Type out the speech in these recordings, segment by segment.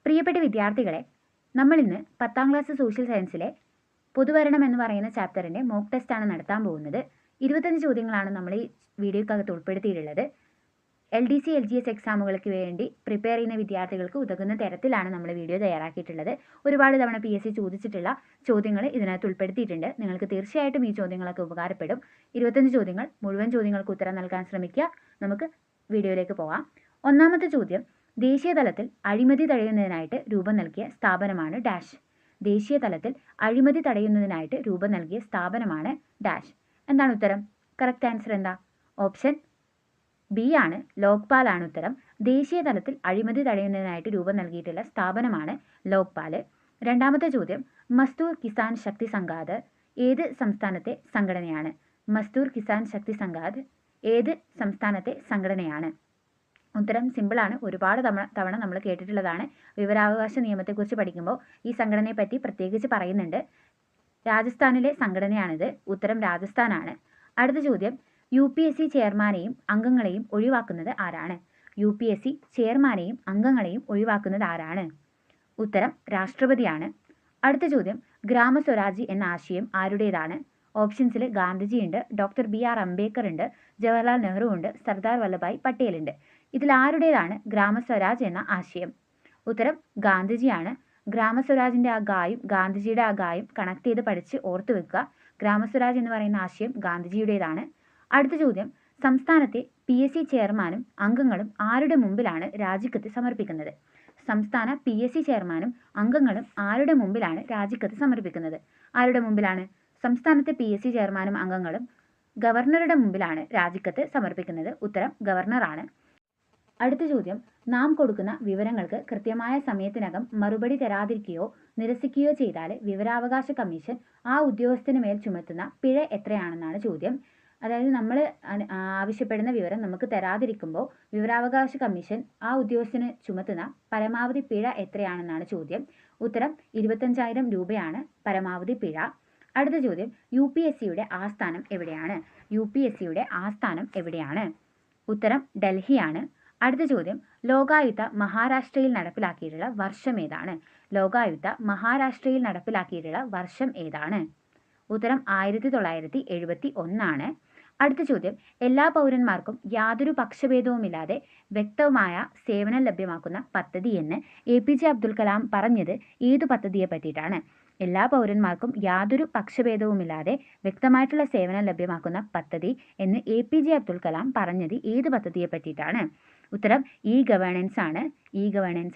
പ്രിയപ്പെട്ട വിദ്യാർത്ഥികളെ, നമ്മളിന്ന് 10ാം ക്ലാസ് സോഷ്യൽ സയൻസിലെ പൊതുഭരണം എന്ന് പറയുന്ന ചാപ്റ്ററിൻ്റെ മോക്ക് ടെസ്റ്റാണ് നടത്താൻ പോകുന്നത്. 25 ചോദ്യങ്ങളാണ് നമ്മൾ ഈ വീഡിയോക്കകത്ത് ഉൾപ്പെടുത്തിയിട്ടുള്ളത്. LDC LGS എക്സാമുകൾക്ക് വേണ്ടി പ്രിപ്പയർ ചെയ്യുന്ന വിദ്യാർത്ഥികൾക്ക് ഉതകുന്ന തരത്തിലാണ് നമ്മൾ വീഡിയോ തയ്യാറാക്കിയിട്ടുള്ളത്. ഒരുപാട് തവണ PSC ചോദിച്ചിട്ടുള്ള ചോദ്യങ്ങൾ ഇതിനകത്ത് ഉൾപ്പെടുത്തിയിട്ടുണ്ട്. നിങ്ങൾക്ക് തീർച്ചയായിട്ടും ഈ ചോദ്യങ്ങളൊക്കെ ഉപകാരപ്പെടും. 25 ചോദ്യങ്ങൾ, മുഴുവൻ ചോദ്യങ്ങൾക്ക് ഉത്തരം നൽകാൻ ശ്രമിക്കുക. നമുക്ക് വീഡിയോയിലേക്ക് പോകാം. ഒന്നാമത്തെ ചോദ്യം, ദേശീയ തലത്തിൽ അഴിമതി തടയുന്നതിനായിട്ട് രൂപം നൽകിയ സ്ഥാപനമാണ് ഡാഷ്. ദേശീയ തലത്തിൽ അഴിമതി തടയുന്നതിനായിട്ട് രൂപം നൽകിയ സ്ഥാപനമാണ് ഡാഷ്. എന്താണ് ഉത്തരം? കറക്റ്റ് ആൻസർ എന്താ? ഓപ്ഷൻ ബി ആണ്, ലോക്പാൽ ആണ് ഉത്തരം. ദേശീയ തലത്തിൽ അഴിമതി തടയുന്നതിനായിട്ട് രൂപം നൽകിയിട്ടുള്ള സ്ഥാപനമാണ് ലോക്പാൽ. രണ്ടാമത്തെ ചോദ്യം, മസ്ദൂർ കിസാൻ ശക്തി സംഘാത് ഏത് സംസ്ഥാനത്തെ സംഘടനയാണ്? മസ്ദൂർ കിസാൻ ശക്തി സംഘാത് ഏത് സംസ്ഥാനത്തെ സംഘടനയാണ്? ഉത്തരം സിമ്പിളാണ്, ഒരുപാട് തവണ നമ്മൾ കേട്ടിട്ടുള്ളതാണ്. വിവരാവകാശ നിയമത്തെക്കുറിച്ച് പഠിക്കുമ്പോൾ ഈ സംഘടനയെ പറ്റി പ്രത്യേകിച്ച് പറയുന്നുണ്ട്. രാജസ്ഥാനിലെ സംഘടനയാണിത്. ഉത്തരം രാജസ്ഥാനാണ്. അടുത്ത ചോദ്യം, UPSC ചെയർമാനെയും അംഗങ്ങളെയും ഒഴിവാക്കുന്നത് ആരാണ്? UPSC ചെയർമാനെയും അംഗങ്ങളെയും ഒഴിവാക്കുന്നത് ആരാണ്? ഉത്തരം രാഷ്ട്രപതിയാണ്. അടുത്ത ചോദ്യം, ഗ്രാമസ്വരാജ് എന്ന ആശയം ആരുടേതാണ്? ഓപ്ഷൻസിൽ ഗാന്ധിജി ഉണ്ട്, ഡോക്ടർ BR അംബേദ്കർ ഉണ്ട്, ജവഹർലാൽ നെഹ്റു ഉണ്ട്, സർദാർ വല്ലഭായ് പട്ടേൽ ഉണ്ട്. ഇതിൽ ആരുടേതാണ് ഗ്രാമസ്വരാജ് എന്ന ആശയം? ഉത്തരം ഗാന്ധിജിയാണ്. ഗ്രാമസ്വരാജിൻ്റെ ആ ഗായും ഗാന്ധിജിയുടെ ആ ഗായും കണക്ട് ചെയ്ത് പഠിച്ച് ഓർത്തു വെക്കുക. ഗ്രാമസ്വരാജ് എന്ന് പറയുന്ന ആശയം ഗാന്ധിജിയുടേതാണ്. അടുത്ത ചോദ്യം, സംസ്ഥാനത്തെ PSC ചെയർമാനും അംഗങ്ങളും ആരുടെ മുമ്പിലാണ് രാജിക്കത്ത് സമർപ്പിക്കുന്നത്? സംസ്ഥാന PSC ചെയർമാനും അംഗങ്ങളും ആരുടെ മുമ്പിലാണ് രാജിക്കത്ത് സമർപ്പിക്കുന്നത്? ആരുടെ മുമ്പിലാണ്? സംസ്ഥാനത്തെ PSC ചെയർമാനും അംഗങ്ങളും ഗവർണറുടെ മുമ്പിലാണ് രാജിക്കത്ത് സമർപ്പിക്കുന്നത്. ഉത്തരം ഗവർണറാണ്. അടുത്ത ചോദ്യം, നാം കൊടുക്കുന്ന വിവരങ്ങൾക്ക് കൃത്യമായ സമയത്തിനകം മറുപടി തരാതിരിക്കുകയോ നിരസിക്കുകയോ ചെയ്താൽ വിവരാവകാശ കമ്മീഷൻ ആ ഉദ്യോഗസ്ഥന് മേൽ ചുമത്തുന്ന പിഴ എത്രയാണെന്നാണ് ചോദ്യം. അതായത് നമ്മൾ ആവശ്യപ്പെടുന്ന വിവരം നമുക്ക് തരാതിരിക്കുമ്പോൾ വിവരാവകാശ കമ്മീഷൻ ആ ഉദ്യോഗസ്ഥന് ചുമത്തുന്ന പരമാവധി പിഴ എത്രയാണെന്നാണ് ചോദ്യം. ഉത്തരം 25,000 രൂപയാണ് പരമാവധി പിഴ. അടുത്ത ചോദ്യം, UPSCയുടെ ആസ്ഥാനം എവിടെയാണ്? UPSCയുടെ ആസ്ഥാനം എവിടെയാണ്? ഉത്തരം ഡൽഹിയാണ്. അടുത്ത ചോദ്യം, ലോകായുക്ത മഹാരാഷ്ട്രയിൽ നടപ്പിലാക്കിയിട്ടുള്ള വർഷം ഏതാണ്? ലോകായുക്ത മഹാരാഷ്ട്രയിൽ നടപ്പിലാക്കിയിട്ടുള്ള വർഷം ഏതാണ്? ഉത്തരം 1971. അടുത്ത ചോദ്യം, എല്ലാ പൗരന്മാർക്കും യാതൊരു പക്ഷഭേദവുമില്ലാതെ വ്യക്തമായ സേവനം ലഭ്യമാക്കുന്ന പദ്ധതി എന്ന് APJ അബ്ദുൽ കലാം പറഞ്ഞത് ഏതു പദ്ധതിയെ പറ്റിയിട്ടാണ്? എല്ലാ പൗരന്മാർക്കും യാതൊരു പക്ഷഭേദവുമില്ലാതെ വ്യക്തമായിട്ടുള്ള സേവനം ലഭ്യമാക്കുന്ന പദ്ധതി എന്ന് APJ അബ്ദുൽ കലാം പറഞ്ഞത് ഏത് പദ്ധതിയെ പറ്റിയിട്ടാണ്? ഉത്തരം ഗവേണൻസ്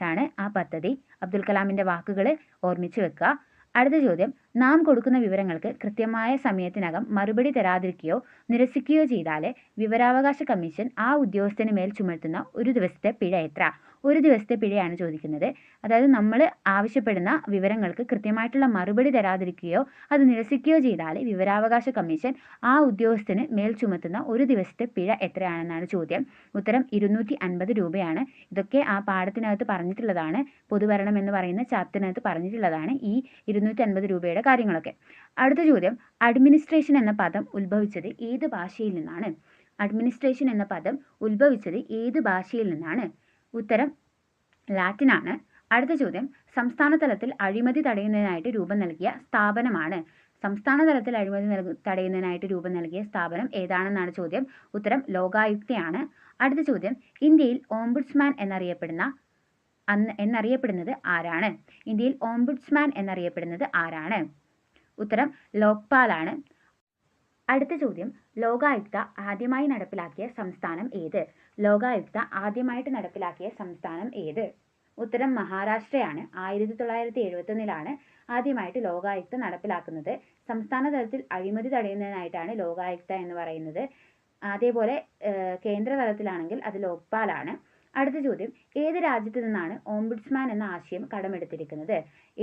ആണ് ആ പദ്ധതി. അബ്ദുൽ കലാമിൻ്റെ വാക്കുകൾ ഓർമ്മിച്ച് വെക്കുക. അടുത്ത ചോദ്യം, നാം കൊടുക്കുന്ന വിവരങ്ങൾക്ക് കൃത്യമായ സമയത്തിനകം മറുപടി തരാതിരിക്കുകയോ നിരസിക്കുകയോ ചെയ്താൽ വിവരാവകാശ കമ്മീഷൻ ആ ഉദ്യോഗസ്ഥന് മേൽ ചുമത്തുന്ന ഒരു ദിവസത്തെ പിഴ എത്ര? ഒരു ദിവസത്തെ പിഴയാണ് ചോദിക്കുന്നത്. അതായത് നമ്മൾ ആവശ്യപ്പെടുന്ന വിവരങ്ങൾക്ക് കൃത്യമായിട്ടുള്ള മറുപടി തരാതിരിക്കുകയോ അത് നിരസിക്കുകയോ ചെയ്താൽ വിവരാവകാശ കമ്മീഷൻ ആ ഉദ്യോഗസ്ഥന് മേൽ ചുമത്തുന്ന ഒരു ദിവസത്തെ പിഴ എത്രയാണെന്നാണ് ചോദ്യം. ഉത്തരം 250 രൂപയാണ്. ഇതൊക്കെ ആ പാഠത്തിനകത്ത് പറഞ്ഞിട്ടുള്ളതാണ്. പൊതുഭരണം എന്ന് പറയുന്ന ചാപ്റ്ററിനകത്ത് പറഞ്ഞിട്ടുള്ളതാണ് ഈ 250 രൂപയുടെ കാര്യങ്ങളൊക്കെ. അടുത്ത ചോദ്യം, അഡ്മിനിസ്ട്രേഷൻ എന്ന പദം ഉത്ഭവിച്ചത് ഏത് ഭാഷയിൽ നിന്നാണ്? അഡ്മിനിസ്ട്രേഷൻ എന്ന പദം ഉത്ഭവിച്ചത് ഏത് ഭാഷയിൽ നിന്നാണ്? ഉത്തരം ലാറ്റിനാണ്. അടുത്ത ചോദ്യം, സംസ്ഥാന തലത്തിൽ അഴിമതി തടയുന്നതിനായിട്ട് രൂപം നൽകിയ സ്ഥാപനമാണ്. സംസ്ഥാന തലത്തിൽ അഴിമതി തടയുന്നതിനായിട്ട് രൂപം നൽകിയ സ്ഥാപനം ഏതാണെന്നാണ് ചോദ്യം. ഉത്തരം ലോകായുക്തയാണ്. അടുത്ത ചോദ്യം, ഇന്ത്യയിൽ ഓംബുഡ്സ്മാൻ എന്നറിയപ്പെടുന്നത് ആരാണ്? ഇന്ത്യയിൽ ഓംബുഡ്സ്മാൻ എന്നറിയപ്പെടുന്നത് ആരാണ്? ഉത്തരം ലോക്പാലാണ്. അടുത്ത ചോദ്യം, ലോകായുക്ത ആദ്യമായി നടപ്പിലാക്കിയ സംസ്ഥാനം ഏത്? ലോകായുക്ത ആദ്യമായിട്ട് നടപ്പിലാക്കിയ സംസ്ഥാനം ഏത്? ഉത്തരം മഹാരാഷ്ട്രയാണ്. 1971 ആദ്യമായിട്ട് ലോകായുക്ത നടപ്പിലാക്കുന്നത്. സംസ്ഥാന തലത്തിൽ അഴിമതി തടയുന്നതിനായിട്ടാണ് ലോകായുക്ത എന്ന് പറയുന്നത്. അതേപോലെ കേന്ദ്ര തലത്തിലാണെങ്കിൽ അത് ലോക്പാലാണ്. അടുത്ത ചോദ്യം, ഏത് രാജ്യത്ത് നിന്നാണ് ഓംബുഡ്സ്മാൻ എന്ന ആശയം കടമെടുത്തിരിക്കുന്നത്?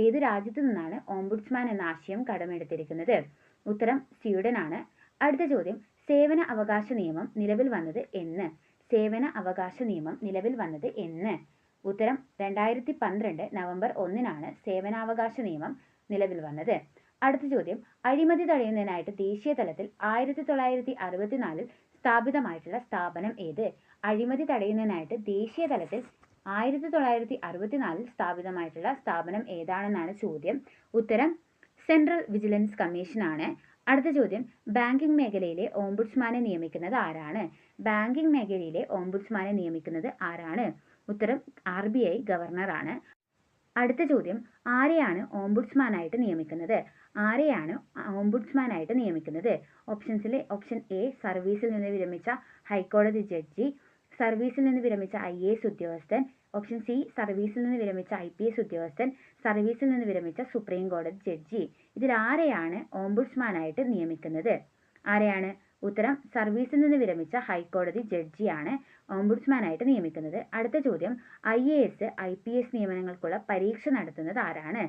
ഏത് രാജ്യത്ത് നിന്നാണ് ഓംബുഡ്സ്മാൻ എന്ന ആശയം കടമെടുത്തിരിക്കുന്നത്? ഉത്തരം സ്വീഡനാണ്. അടുത്ത ചോദ്യം, സേവന അവകാശ നിയമം നിലവിൽ വന്നത് എന്ന്? സേവന അവകാശ നിയമം നിലവിൽ വന്നത് എന്ന്? ഉത്തരം 2012 നവംബർ 1 സേവനാവകാശ നിയമം നിലവിൽ വന്നത്. അടുത്ത ചോദ്യം, അഴിമതി തടയുന്നതിനായിട്ട് ദേശീയ തലത്തിൽ 1964 സ്ഥാപിതമായിട്ടുള്ള സ്ഥാപനം ഏത്? അഴിമതി തടയുന്നതിനായിട്ട് ദേശീയ തലത്തിൽ 1964 സ്ഥാപിതമായിട്ടുള്ള സ്ഥാപനം ഏതാണെന്നാണ് ചോദ്യം. ഉത്തരം സെൻട്രൽ വിജിലൻസ് കമ്മീഷനാണ്. അടുത്ത ചോദ്യം, ബാങ്കിംഗ് മേഖലയിലെ ഓംബുഡ്സ്മാനെ നിയമിക്കുന്നത് ആരാണ്? ബാങ്കിംഗ് മേഖലയിലെ ഓംബുഡ്സ്മാനെ നിയമിക്കുന്നത് ആരാണ്? ഉത്തരം RBI ഗവർണറാണ്. അടുത്ത ചോദ്യം, ആരെയാണ് ഓംബുഡ്സ്മാനായിട്ട് നിയമിക്കുന്നത്? ആരെയാണ് ഓംബുഡ്സ്മാനായിട്ട് നിയമിക്കുന്നത്? ഓപ്ഷൻ എ സർവീസിൽ നിന്ന് വിരമിച്ച ഹൈക്കോടതി ജഡ്ജി, സർവീസിൽ നിന്ന് വിരമിച്ച IAS ഉദ്യോഗസ്ഥൻ, ഓപ്ഷൻ സി സർവീസിൽ നിന്ന് വിരമിച്ച IPS ഉദ്യോഗസ്ഥൻ, സർവീസിൽ നിന്ന് വിരമിച്ച സുപ്രീം കോടതി ജഡ്ജി. ഇതിൽ ആരെയാണ് ഓംബുഡ്സ്മാനായിട്ട് നിയമിക്കുന്നത്? ആരെയാണ്? ഉത്തരം സർവീസിൽ നിന്ന് വിരമിച്ച ഹൈക്കോടതി ജഡ്ജിയാണ് ഓംബുഡ്സ്മാനായിട്ട് നിയമിക്കുന്നത്. അടുത്ത ചോദ്യം, IAS IPS നിയമനങ്ങൾക്കുള്ള പരീക്ഷ നടത്തുന്നത് ആരാണ്?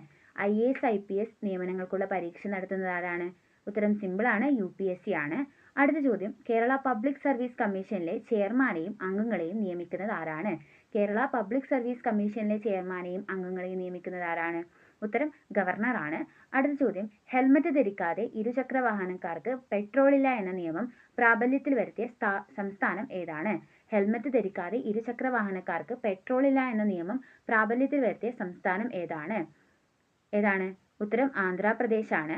IAS IPS നിയമനങ്ങൾക്കുള്ള പരീക്ഷ നടത്തുന്നത് ആരാണ്? ഉത്തരം സിമ്പിളാണ്, UPSC ആണ്. അടുത്ത ചോദ്യം, കേരള പബ്ലിക് സർവീസ് കമ്മീഷനിലെ ചെയർമാനെയും അംഗങ്ങളെയും നിയമിക്കുന്നത് ആരാണ്? കേരള പബ്ലിക് സർവീസ് കമ്മീഷനിലെ ചെയർമാനെയും അംഗങ്ങളെയും നിയമിക്കുന്നത് ആരാണ്? ഉത്തരം ഗവർണറാണ്. അടുത്ത ചോദ്യം, ഹെൽമറ്റ് ധരിക്കാതെ ഇരുചക്ര വാഹനക്കാർക്ക് പെട്രോളില്ല എന്ന നിയമം പ്രാബല്യത്തിൽ വരുത്തിയ സംസ്ഥാനം ഏതാണ്? ഹെൽമറ്റ് ധരിക്കാതെ ഇരുചക്ര വാഹനക്കാർക്ക് പെട്രോളില്ല എന്ന നിയമം പ്രാബല്യത്തിൽ വരുത്തിയ സംസ്ഥാനം ഏതാണ്? ഉത്തരം ആന്ധ്രാപ്രദേശാണ്.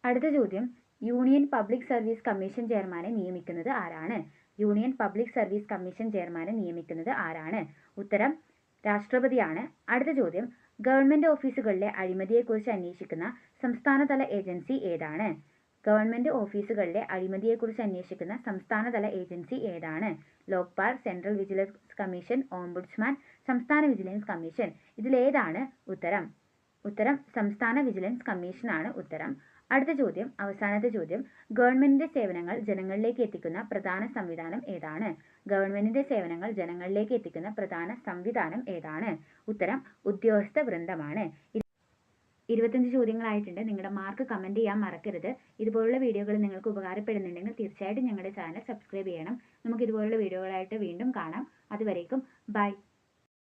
അടുത്ത ചോദ്യം, യൂണിയൻ പബ്ലിക് സർവീസ് കമ്മീഷൻ ചെയർമാനെ നിയമിക്കുന്നത് ആരാണ്? യൂണിയൻ പബ്ലിക് സർവീസ് കമ്മീഷൻ ചെയർമാനെ നിയമിക്കുന്നത് ആരാണ്? ഉത്തരം രാഷ്ട്രപതിയാണ്. അടുത്ത ചോദ്യം, ഗവൺമെന്റ് ഓഫീസുകളിലെ അഴിമതിയെക്കുറിച്ച് അന്വേഷിക്കുന്ന സംസ്ഥാനതല ഏജൻസി ഏതാണ്? ഗവൺമെന്റ് ഓഫീസുകളിലെ അഴിമതിയെക്കുറിച്ച് അന്വേഷിക്കുന്ന സംസ്ഥാനതല ഏജൻസി ഏതാണ്? Lokpal, central vigilance commission, ombudsman, സംസ്ഥാന വിജിലൻസ് കമ്മീഷൻ. ഇതിലേതാണ് ഉത്തരം? ഉത്തരം സംസ്ഥാന വിജിലൻസ് കമ്മീഷനാണ് ഉത്തരം. അടുത്ത ചോദ്യം, അവസാനത്തെ ചോദ്യം, ഗവൺമെന്റിന്റെ സേവനങ്ങൾ ജനങ്ങളിലേക്ക് എത്തിക്കുന്ന പ്രധാന സംവിധാനം ഏതാണ്? ഗവൺമെന്റിന്റെ സേവനങ്ങൾ ജനങ്ങളിലേക്ക് എത്തിക്കുന്ന പ്രധാന സംവിധാനം ഏതാണ്? ഉത്തരം ഉദ്യോഗസ്ഥ വൃന്ദമാണ്. 25 ചോദ്യങ്ങളായിട്ടുണ്ട്. നിങ്ങളുടെ മാർക്ക് കമന്റ് ചെയ്യാൻ മറക്കരുത്. ഇതുപോലുള്ള വീഡിയോകൾ നിങ്ങൾക്ക് ഉപകാരപ്പെടുന്നുണ്ടെങ്കിൽ തീർച്ചയായിട്ടും ഞങ്ങളുടെ ചാനൽ സബ്സ്ക്രൈബ് ചെയ്യണം. നമുക്ക് ഇതുപോലുള്ള വീഡിയോകളായിട്ട് വീണ്ടും കാണാം. അതുവരേക്കും ബൈ.